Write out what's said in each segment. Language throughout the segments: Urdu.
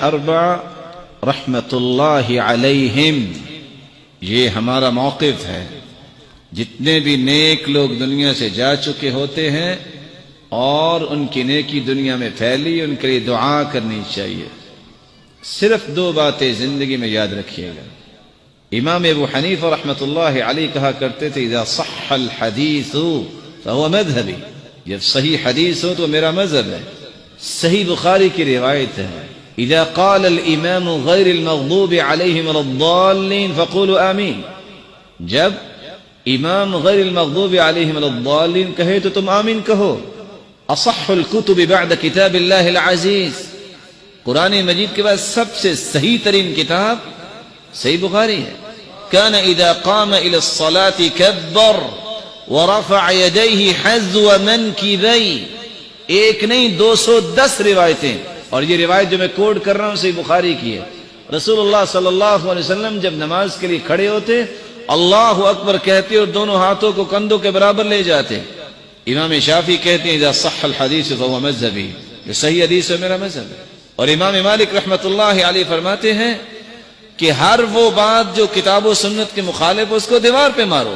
اربع رحمت اللہ علیہم، یہ ہمارا موقف ہے۔ جتنے بھی نیک لوگ دنیا سے جا چکے ہوتے ہیں اور ان کی نیکی دنیا میں پھیلی، ان کے لیے دعا کرنی چاہیے۔ صرف دو باتیں زندگی میں یاد رکھیے گا۔ امام ابو حنیفہ رحمۃ اللہ علیہ کہا کرتے تھے اذا صح الحدیث فهو مذہبی، جب صحیح حدیث ہو تو میرا مذہب ہے۔ صحیح بخاری کی روایت ہے اذا قال الامام غیر المغضوب علیہم ولا الضالین فقولوا آمین، جب امام غیر المغضوب علیہم ولا الضالین کہے تو تم آمین کہو۔ اصح الکتب بعد کتاب اللہ العزیز، قرآن مجید کے بعد سب سے صحیح ترین کتاب صحیح بخاری ہے۔ کان اذا قام الى الصلاة کبر ورفع یدیہ حذو منکبیہ، ایک نہیں 210 روایتیں، اور یہ روایت جو میں کوٹ کر رہا ہوں صحیح بخاری کی ہے۔ رسول اللہ صلی اللہ علیہ وسلم جب نماز کے لیے کھڑے ہوتے اللہ اکبر کہتے اور دونوں ہاتھوں کو کندھوں کے برابر لے جاتے۔ امام شافعی کہتے ہیں اذا صح الحدیث فهو مذہبی، یہ صحیح حدیث ہے میرا مذہب ہے۔ اور امام مالک رحمۃ اللہ علیہ فرماتے ہیں کہ ہر وہ بات جو کتاب و سنت کے مخالف اس کو دیوار پہ مارو۔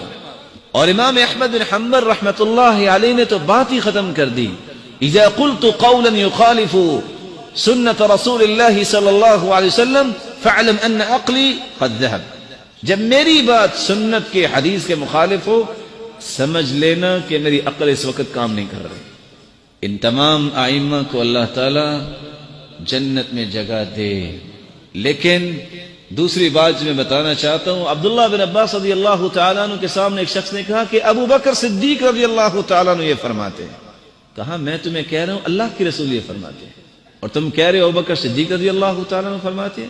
اور امام احمد بن حنبل رحمۃ اللہ علیہ نے تو بات ہی ختم کر دی، اذا قلت قولا يخالف سنت رسول اللہ صلی اللہ علیہ وسلم فاعلم ان عقلی قد ذهب، جب میری بات سنت کے حدیث کے مخالف ہو سمجھ لینا کہ میری عقل اس وقت کام نہیں کر رہی۔ ان تمام ائمہ کو اللہ تعالی جنت میں جگہ دے۔ لیکن دوسری بات جو میں بتانا چاہتا ہوں، عبداللہ بن عباس رضی اللہ تعالیٰ عنہ کے سامنے ایک شخص نے کہا کہ ابو بکر صدیق رضی اللہ تعالیٰ عنہ یہ فرماتے ہیں۔ کہا میں تمہیں کہہ رہا ہوں اللہ کے رسول یہ فرماتے ہیں، اور تم کہہ رہے ہو ابو بکر صدیق رضی اللہ تعالیٰ عنہ فرماتے ہیں۔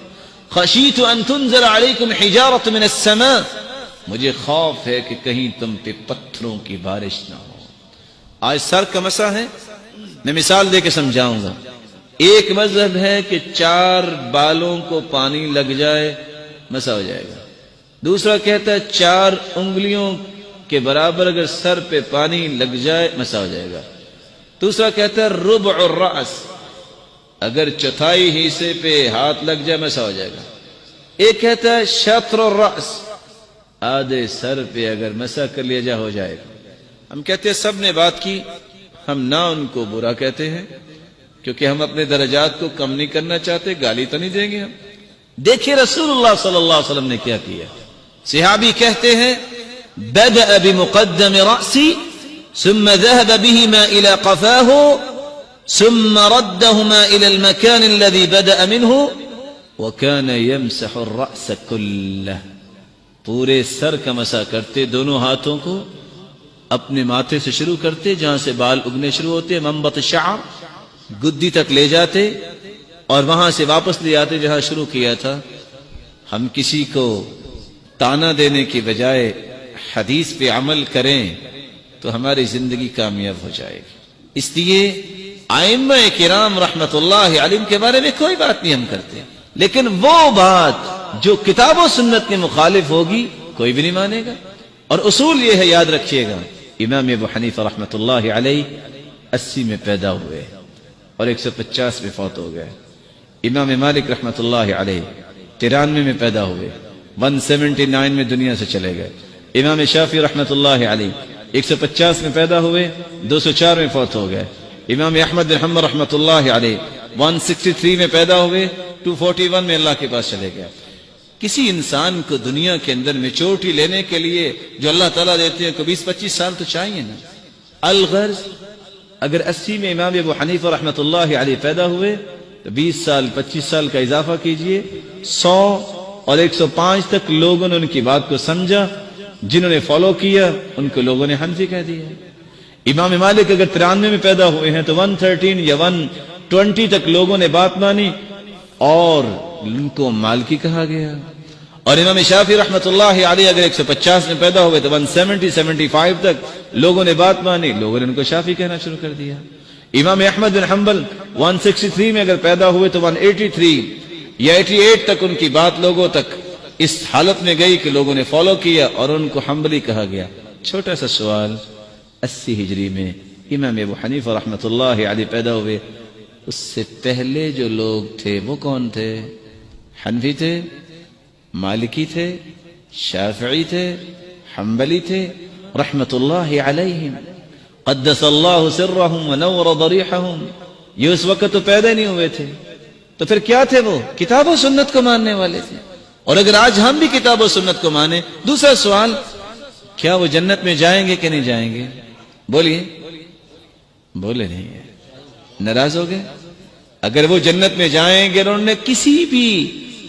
خشیت ان تنزل علیکم حجارۃ من السماء، مجھے خوف ہے کہ کہیں تم پہ پتھروں کی بارش نہ ہو۔ آج سر کا مسا ہے، میں مثال دے کے سمجھاؤں گا۔ ایک مذہب ہے کہ 4 بالوں کو پانی لگ جائے مسا ہو جائے گا، دوسرا کہتا ہے 4 انگلیوں کے برابر اگر سر پہ پانی لگ جائے مسا ہو جائے گا، دوسرا کہتا ہے ربع الرأس، اگر چوتھائی حصے پہ ہاتھ لگ جائے مسا ہو جائے گا، ایک کہتا ہے شطر الرأس، آدھے سر پہ اگر مسا کر لیا جائے ہو جائے گا۔ ہم کہتے ہیں سب نے بات کی، ہم نہ ان کو برا کہتے ہیں کیونکہ ہم اپنے درجات کو کم نہیں کرنا چاہتے، گالی تو نہیں دیں گے ہم۔ دیکھیں رسول اللہ صلی اللہ علیہ وسلم نے کیا کیا۔ صحابی کہتے ہیں بدأ بمقدم رأسی ثم ذهب بهما إلى قفاه ثم ردهما إلى المكان الذي بدأ منه وكان يمسح الرأس كله، پورے سر کا مسح کرتے، دونوں ہاتھوں کو اپنے ماتھے سے شروع کرتے جہاں سے بال اگنے شروع ہوتے، منبت الشعر، گدی تک لے جاتے اور وہاں سے واپس لے آتے جہاں شروع کیا تھا۔ ہم کسی کو تانا دینے کی بجائے حدیث پہ عمل کریں تو ہماری زندگی کامیاب ہو جائے گی۔ اس لیے ائمہ کرام رحمت اللہ علیہم کے بارے میں کوئی بات نہیں ہم کرتے، لیکن وہ بات جو کتاب و سنت کے مخالف ہوگی کوئی بھی نہیں مانے گا۔ اور اصول یہ ہے، یاد رکھیے گا، امام ابو حنیفہ رحمت اللہ علیہ 80 میں پیدا ہوئے اور 150 میں فوت ہو گئے۔ امام مالک رحمت اللہ علیہ 93 میں پیدا ہوئے، 179 میں دنیا سے چلے گئے۔ امام شافعی رحمت اللہ علیہ 150 میں پیدا ہوئے، 204 میں فوت ہو گئے۔ امام احمد بن حنبل رحمت اللہ علیہ 163 میں پیدا ہوئے، 241 میں اللہ کے پاس چلے گئے۔ کسی انسان کو دنیا کے اندر میچورٹی لینے کے لیے جو اللہ تعالیٰ دیتے ہیں کو 20-25 سال تو چاہیے نا۔ الغرض اگر 80 میں امام ابو حنیفہ رحمت اللہ علیہ پیدا ہوئے تو 20 سال 25 سال کا اضافہ کیجئے، 100 اور 105 تک لوگوں نے ان کی بات کو سمجھا، جنہوں نے فالو کیا ان کو لوگوں نے حنفی کہہ دیا۔ امام مالک اگر 93 میں پیدا ہوئے ہیں تو 113 یا 120 تک لوگوں نے بات مانی اور ان کو مالکی کہا گیا۔ اور امام شافعی رحمت اللہ علیہ اگر 150 میں پیدا ہوئے تو 170-75 تک لوگوں نے بات مانی، لوگوں نے ان کو شافعی کہنا شروع کر دیا۔ امام احمد بن حنبل 163 میں اگر پیدا ہوئے تو 183 یا 88 تک ان کی بات لوگوں تک اس حالت میں گئی کہ لوگوں نے فالو کیا اور ان کو حنبلی کہا گیا۔ چھوٹا سا سوال، 80 ہجری میں امام ابو حنیفہ رحمۃ اللہ علیہ پیدا ہوئے. اس سے پہلے جو لوگ تھے وہ کون تھے؟ حنفی تھے، مالکی تھے، شافعی تھے، حنبلی تھے رحمۃ اللہ علیہم. قدس اللہ سرہم ونور ضریحہم. یہ اس وقت تو پیدا نہیں ہوئے تھے، تو پھر کیا تھے؟ وہ کتاب و سنت کو ماننے والے تھے. اور اگر آج ہم بھی کتاب و سنت کو مانیں، دوسرا سوال، کیا وہ جنت میں جائیں گے کہ نہیں جائیں گے؟ بولیے. بولے نہیں ہے، ناراض ہو گئے. اگر وہ جنت میں جائیں گے اور انہوں نے کسی بھی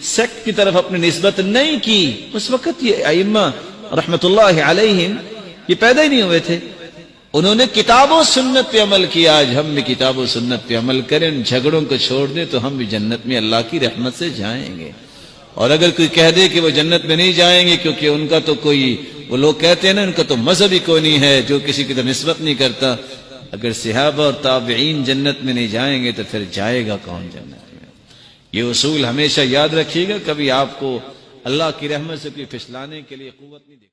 سیکٹ کی طرف اپنی نسبت نہیں کی، اس وقت یہ ائمہ رحمت اللہ علیہم یہ پیدا ہی نہیں ہوئے تھے. انہوں نے کتاب و سنت پہ عمل کیا. آج ہم بھی کتاب و سنت پہ عمل کریں، ان جھگڑوں کو چھوڑ دیں، تو ہم بھی جنت میں اللہ کی رحمت سے جائیں گے. اور اگر کوئی کہہ دے کہ وہ جنت میں نہیں جائیں گے کیونکہ ان کا تو کوئی، وہ لوگ کہتے ہیں نا ان کا تو مذہب ہی کوئی نہیں ہے جو کسی کی طرف نسبت نہیں کرتا. اگر صحابہ اور تابعین جنت میں نہیں جائیں گے تو پھر جائے گا کون جنت میں؟ یہ اصول ہمیشہ یاد رکھیے گا. کبھی آپ کو اللہ کی رحمت سے کوئی پھسلانے کے لیے قوت نہیں دے.